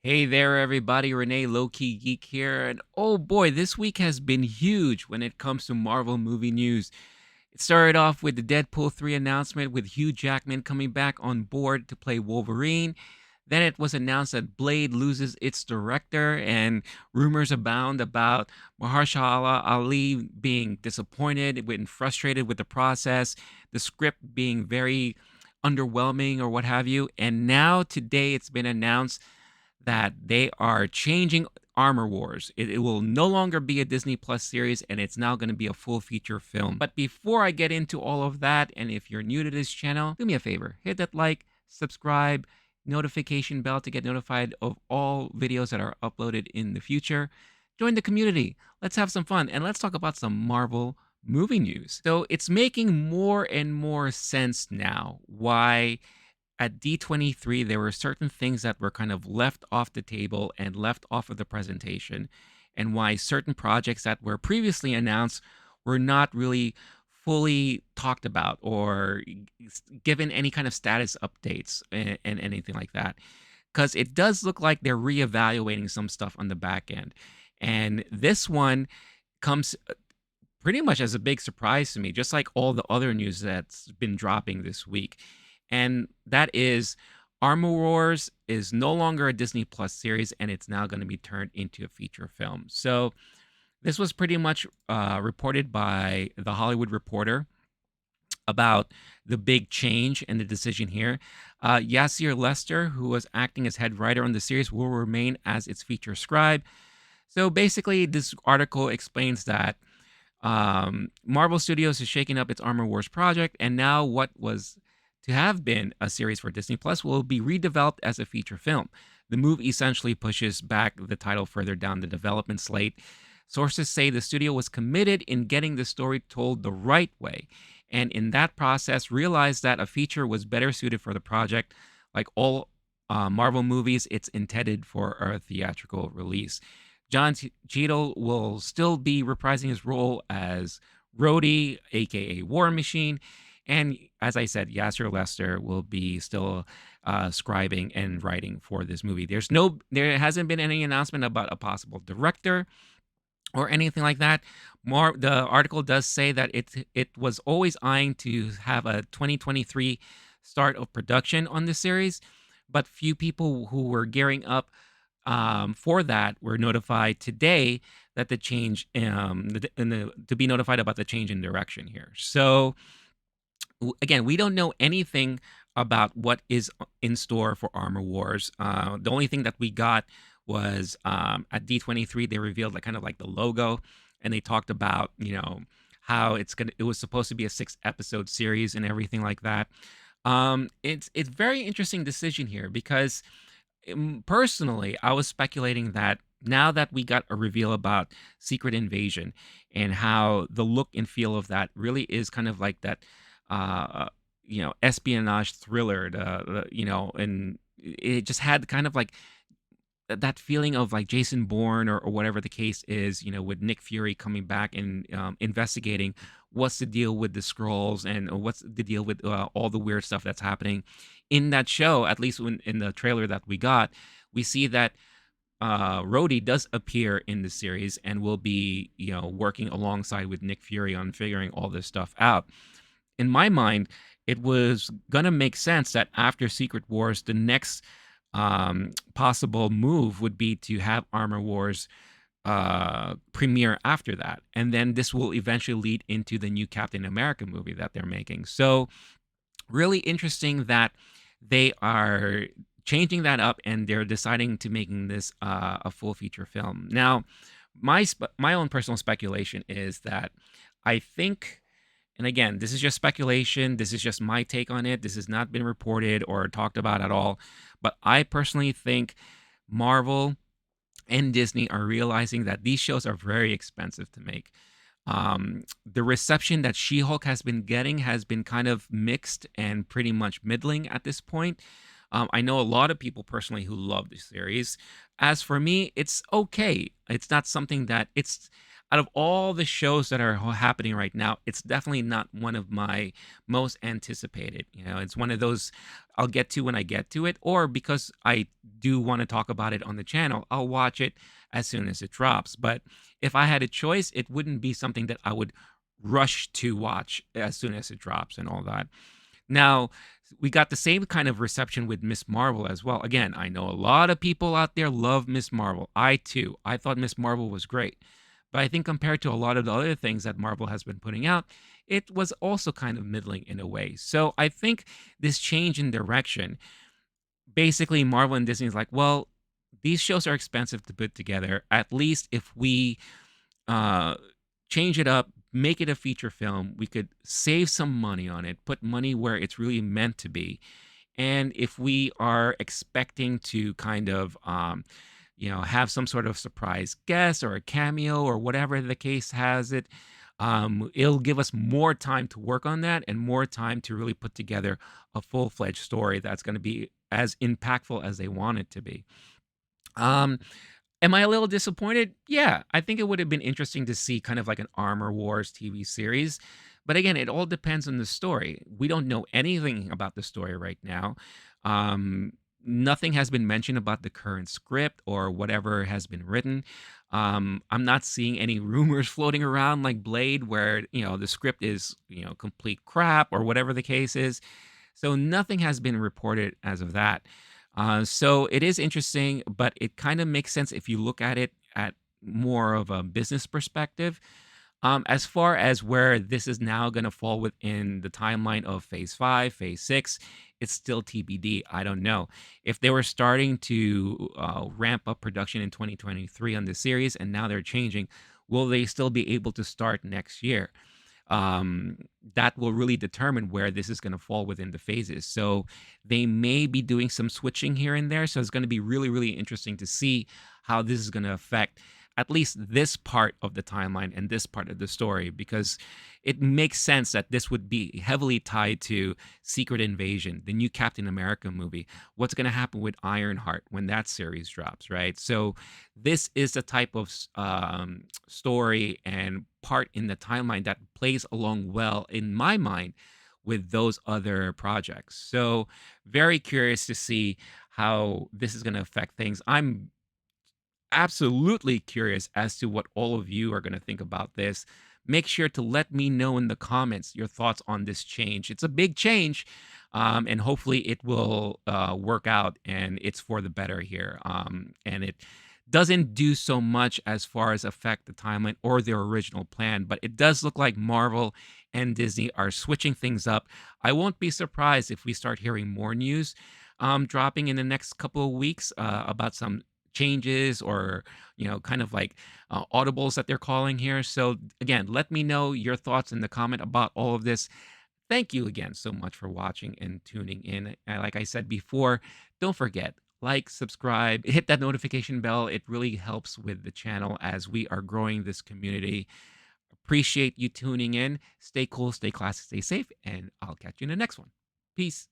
Hey there, everybody. Renee Lowkey Geek here. And oh boy, this week has been huge when it comes to Marvel movie news. It started off with the Deadpool 3 announcement with Hugh Jackman coming back on board to play Wolverine. Then it was announced that Blade loses its director, and rumors abound about Mahershala Ali being disappointed and frustrated with the process, the script being very underwhelming or what have you. And now, today, it's been announced that they are changing Armor Wars. It will no longer be a Disney Plus series, and it's now going to be a full feature film. But before I get into all of that, and if you're new to this channel, do me a favor, hit that like, subscribe, notification bell to get notified of all videos that are uploaded in the future. Join the community. Let's have some fun, and let's talk about some Marvel movie news. So it's making more and more sense now why at D23, there were certain things that were kind of left off the table and left off of the presentation, and why certain projects that were previously announced were not really fully talked about or given any kind of status updates and anything like that. Because it does look like they're reevaluating some stuff on the back end. And this one comes pretty much as a big surprise to me, just like all the other news that's been dropping this week. And that is Armor Wars is no longer a Disney Plus series, and it's now going to be turned into a feature film. So this was pretty much reported by The Hollywood Reporter about the big change and the decision here. Yasir Lester, who was acting as head writer on the series, will remain as its feature scribe. So basically, this article explains that Marvel Studios is shaking up its Armor Wars project, and now what was to have been a series for Disney Plus will be redeveloped as a feature film. The move essentially pushes back the title further down the development slate. Sources say the studio was committed in getting the story told the right way, and in that process realized that a feature was better suited for the project. Like all Marvel movies, it's intended for a theatrical release. John Cheadle will still be reprising his role as Rhodey, aka War Machine, and as I said, Yasser Lester will be still scribing and writing for this movie. There hasn't been any announcement about a possible director or anything like that. The article does say that it was always eyeing to have a 2023 start of production on the series, but few people who were gearing up for that were notified today that the change to be notified about the change in direction here. So again, we don't know anything about what is in store for Armor Wars. The only thing that we got was at D23 they revealed like kind of like the logo, and they talked about how it was supposed to be a 6 episode series and everything like that. It's very interesting decision here because personally I was speculating that now that we got a reveal about Secret Invasion and how the look and feel of that really is kind of like that espionage thriller, and it just had kind of like that feeling of like Jason Bourne or whatever the case is, with Nick Fury coming back and investigating what's the deal with the scrolls and what's the deal with all the weird stuff that's happening in that show. At least in the trailer that we got, we see that Rhodey does appear in the series and will be, working alongside with Nick Fury on figuring all this stuff out. In my mind, it was gonna make sense that after Secret Wars, the next possible move would be to have Armor Wars premiere after that, and then this will eventually lead into the new Captain America movie that they're making. So, really interesting that they are changing that up and they're deciding to making this a full feature film. Now, my own personal speculation is that I think, and again, this is just speculation. This is just my take on it. This has not been reported or talked about at all. But I personally think Marvel and Disney are realizing that these shows are very expensive to make. The reception that She-Hulk has been getting has been kind of mixed and pretty much middling at this point. I know a lot of people personally who love the series. As for me, it's okay. It's not something that out of all the shows that are happening right now, it's definitely not one of my most anticipated. You know, it's one of those I'll get to when I get to it, or because I do want to talk about it on the channel, I'll watch it as soon as it drops. But if I had a choice, it wouldn't be something that I would rush to watch as soon as it drops and all that. Now, we got the same kind of reception with Miss Marvel as well. Again, I know a lot of people out there love Miss Marvel. I too. I thought Miss Marvel was great. But I think compared to a lot of the other things that Marvel has been putting out, it was also kind of middling in a way. So I think this change in direction, basically Marvel and Disney is like, well, these shows are expensive to put together. At least if we uh, change it up, make it a feature film, we could save some money on it, put money where it's really meant to be. And if we are expecting to kind of, have some sort of surprise guest or a cameo or whatever the case has it, it'll give us more time to work on that and more time to really put together a full-fledged story that's going to be as impactful as they want it to be. Um, Am I a little disappointed? Yeah, I think it would have been interesting to see kind of like an Armor Wars TV series. But again, it all depends on the story. We don't know anything about the story right now. Um, Nothing has been mentioned about the current script or whatever has been written. I'm not seeing any rumors floating around like Blade, where the script is complete crap or whatever the case is. So nothing has been reported as of that. So it is interesting, but it kind of makes sense if you look at it at more of a business perspective. As far as where this is now going to fall within the timeline of phase 5, phase 6, it's still TBD. I don't know. If they were starting to ramp up production in 2023 on the series and now they're changing, will they still be able to start next year? um, that will really determine where this is going to fall within the phases. So they may be doing some switching here and there. So it's going to be really, really interesting to see how this is going to affect at least this part of the timeline and this part of the story, because it makes sense that this would be heavily tied to Secret Invasion, the new Captain America movie. What's going to happen with Ironheart when that series drops, right? So this is the type of story and part in the timeline that plays along well in my mind with those other projects. So very curious to see how this is going to affect things. I'm absolutely curious as to what all of you are going to think about this. Make sure to let me know in the comments your thoughts on this change. It's a big change, and hopefully it will work out and it's for the better here. And it doesn't do so much as far as affect the timeline or their original plan, but it does look like Marvel and Disney are switching things up. I won't be surprised if we start hearing more news dropping in the next couple of weeks about some changes or kind of like audibles that they're calling here. So again, let me know your thoughts in the comment about all of this. Thank you again so much for watching and tuning in. And like I said before, don't forget, like, subscribe, hit that notification bell. It really helps with the channel as we are growing this community. Appreciate you tuning in. Stay cool, stay classy, stay safe, and I'll catch you in the next one. Peace.